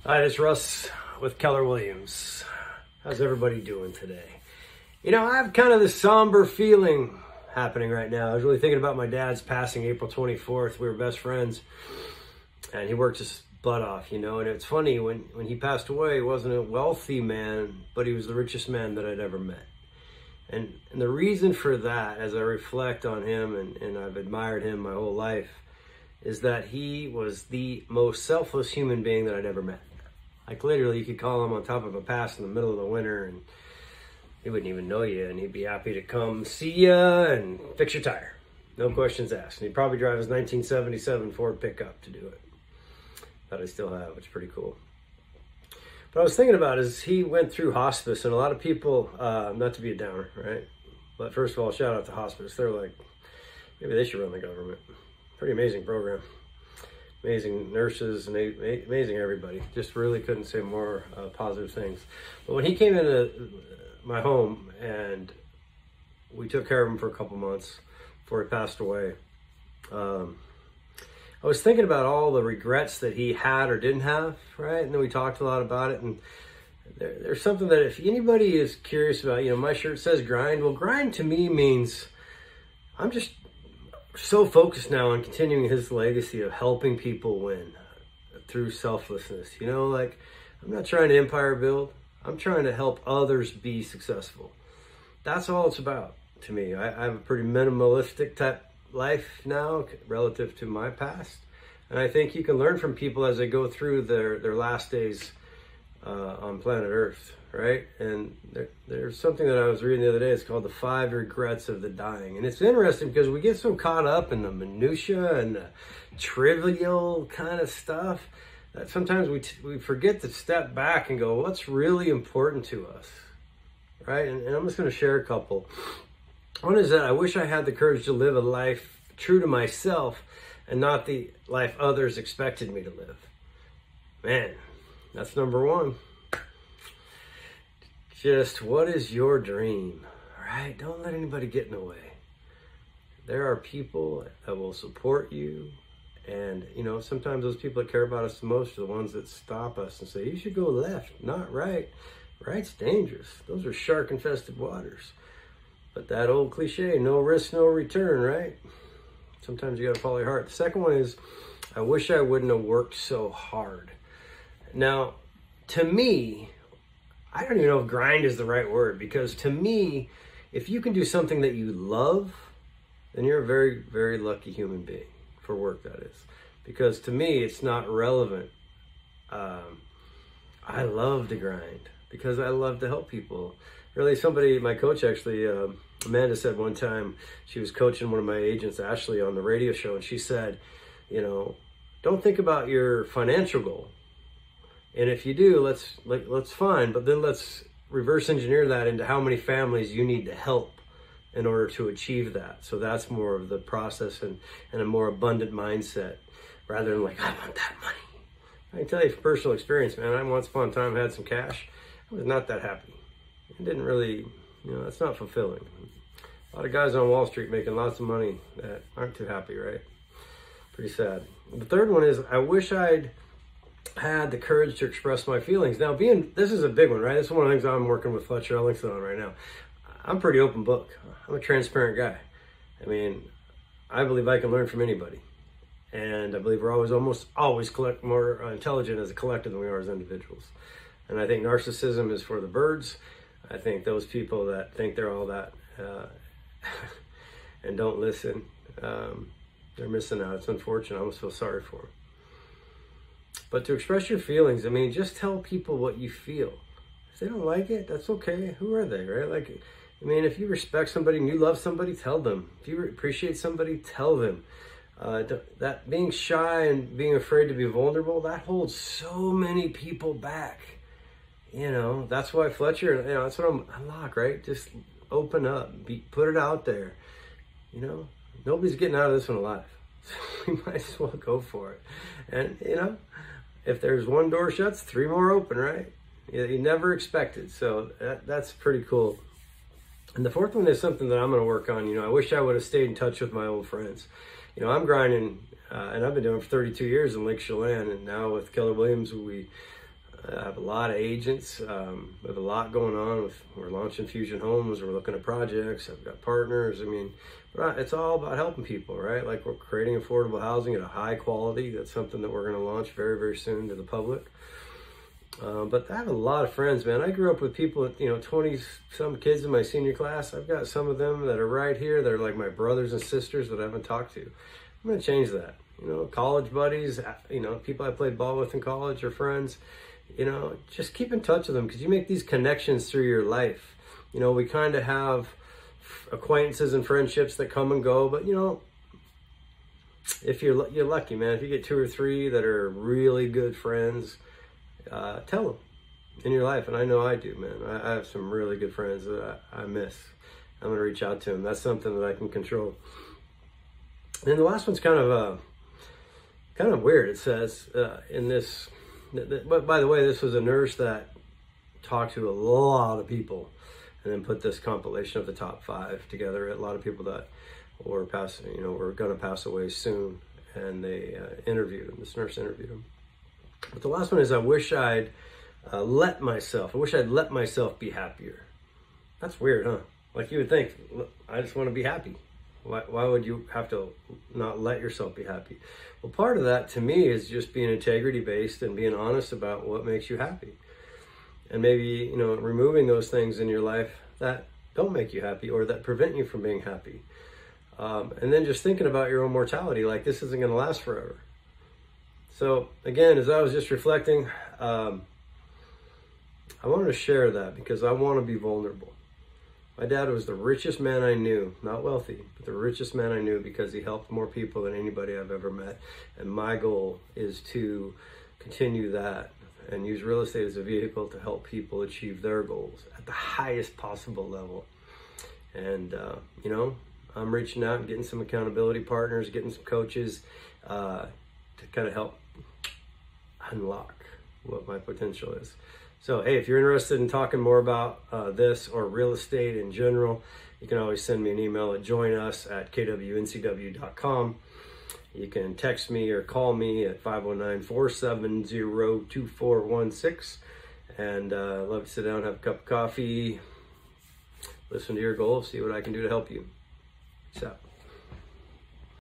Hi, this is Russ with Keller Williams. How's everybody doing today? You know, I have kind of this somber feeling happening right now. I was really thinking about my dad's passing April 24th. We were best friends, and he worked his butt off, and it's funny, when he passed away, he wasn't a wealthy man, but he was the richest man that I'd ever met. And the reason for that, as I reflect on him, and I've admired him my whole life, is that he was the most selfless human being that I'd ever met. Like literally, you could call him on top of a pass in the middle of the winter and he wouldn't even know you, and he'd be happy to come see you and fix your tire. No questions asked. And he'd probably drive his 1977 Ford pickup to do it. That I still have, which is pretty cool. But I was thinking about is he went through hospice, and a lot of people, not to be a downer, right? But first of all, shout out to hospice. They're like, maybe they should run the government. Pretty amazing program. Amazing nurses and amazing everybody. Just really couldn't say more positive things. But when he came into my home and we took care of him for a couple months before he passed away, I was thinking about all the regrets that he had or didn't have, right? And then we talked a lot about it. And there's something that if anybody is curious about, my shirt says grind. Well, grind to me means I'm just so focused now on continuing his legacy of helping people win through selflessness. Like, I'm not trying to empire build. I'm trying to help others be successful. That's all it's about to me. I have a pretty minimalistic type life now relative to my past. And I think you can learn from people as they go through their last days on planet Earth, right? And there's something that I was reading the other day. It's called The 5 Regrets of the Dying. And it's interesting because we get so caught up in the minutia and the trivial kind of stuff that sometimes we forget to step back and go, what's really important to us, right? And I'm just going to share a couple. One is that I wish I had the courage to live a life true to myself and not the life others expected me to live. Man, that's number one. Just what is your dream, right? Don't let anybody get in the way. There are people that will support you. And, sometimes those people that care about us the most are the ones that stop us and say, you should go left, not right. Right's dangerous. Those are shark-infested waters. But that old cliche, no risk, no return, right? Sometimes you got to follow your heart. The second one is, I wish I wouldn't have worked so hard. Now, to me, I don't even know if grind is the right word, because to me, if you can do something that you love, then you're a very, very lucky human being, for work, that is. Because to me, it's not relevant. I love to grind because I love to help people. Really, my coach actually, Amanda said one time, she was coaching one of my agents, Ashley, on the radio show, and she said, don't think about your financial goal. And if you do, let's fine, but then let's reverse engineer that into how many families you need to help in order to achieve that. So that's more of the process and a more abundant mindset, rather than like, I want that money. I can tell you from personal experience, man, I once upon a time had some cash. I was not that happy. It didn't really, that's not fulfilling. A lot of guys on Wall Street making lots of money that aren't too happy, right? Pretty sad. The third one is, I wish I'd had the courage to express my feelings. Now, this is a big one, right? This is one of the things I'm working with Fletcher Ellingson on right now. I'm a pretty open book. I'm a transparent guy. I believe I can learn from anybody. And I believe we're almost always more intelligent as a collective than we are as individuals. And I think narcissism is for the birds. I think those people that think they're all that and don't listen, they're missing out. It's unfortunate. I almost feel sorry for them. But to express your feelings, just tell people what you feel. If they don't like it, that's okay. Who are they, right? If you respect somebody and you love somebody, tell them. If you appreciate somebody, tell them. That being shy and being afraid to be vulnerable, that holds so many people back. That's why Fletcher, that's what I'm unlock, right? Just open up, put it out there. Nobody's getting out of this one alive. So we might as well go for it. And, if there's one door shut, 3 more open, right? You never expected. So that's pretty cool. And the fourth one is something that I'm going to work on. I wish I would have stayed in touch with my old friends. I'm grinding, and I've been doing it for 32 years in Lake Chelan, and now with Keller Williams, we I have a lot of agents. We have a lot going on. We're launching Fusion Homes. We're looking at projects. I've got partners. I mean, it's all about helping people, right? Like, we're creating affordable housing at a high quality. That's something that we're going to launch very, very soon to the public. But I have a lot of friends, man. I grew up with people, 20-some kids in my senior class. I've got some of them that are right here. They're like my brothers and sisters that I haven't talked to. I'm going to change that. College buddies, people I played ball with in college or friends, just keep in touch with them, because you make these connections through your life. We kind of have acquaintances and friendships that come and go, but if you're lucky, man, if you get 2 or 3 that are really good friends, tell them in your life. And I know I do, man. I have some really good friends that I miss. I'm going to reach out to them. That's something that I can control. And the last one's kind of weird. It says in this, but by the way, this was a nurse that talked to a lot of people and then put this compilation of the top 5 together. A lot of people that were going to pass away soon, and they interviewed him. This nurse interviewed him. But the last one is, I wish I'd let myself be happier. That's weird, huh? Like, you would think, I just want to be happy. Why would you have to not let yourself be happy? Well, part of that to me is just being integrity-based and being honest about what makes you happy. And maybe, removing those things in your life that don't make you happy or that prevent you from being happy. And then just thinking about your own mortality, like, this isn't going to last forever. So again, as I was just reflecting, I wanted to share that because I want to be vulnerable. My dad was the richest man I knew, not wealthy, but the richest man I knew, because he helped more people than anybody I've ever met. And my goal is to continue that and use real estate as a vehicle to help people achieve their goals at the highest possible level. And, I'm reaching out and getting some accountability partners, getting some coaches to kind of help unlock what my potential is. So, hey, if you're interested in talking more about this or real estate in general, you can always send me an email at joinus@kwncw.com. You can text me or call me at 509-470-2416. And I'd love to sit down, have a cup of coffee, listen to your goals, see what I can do to help you. Peace out.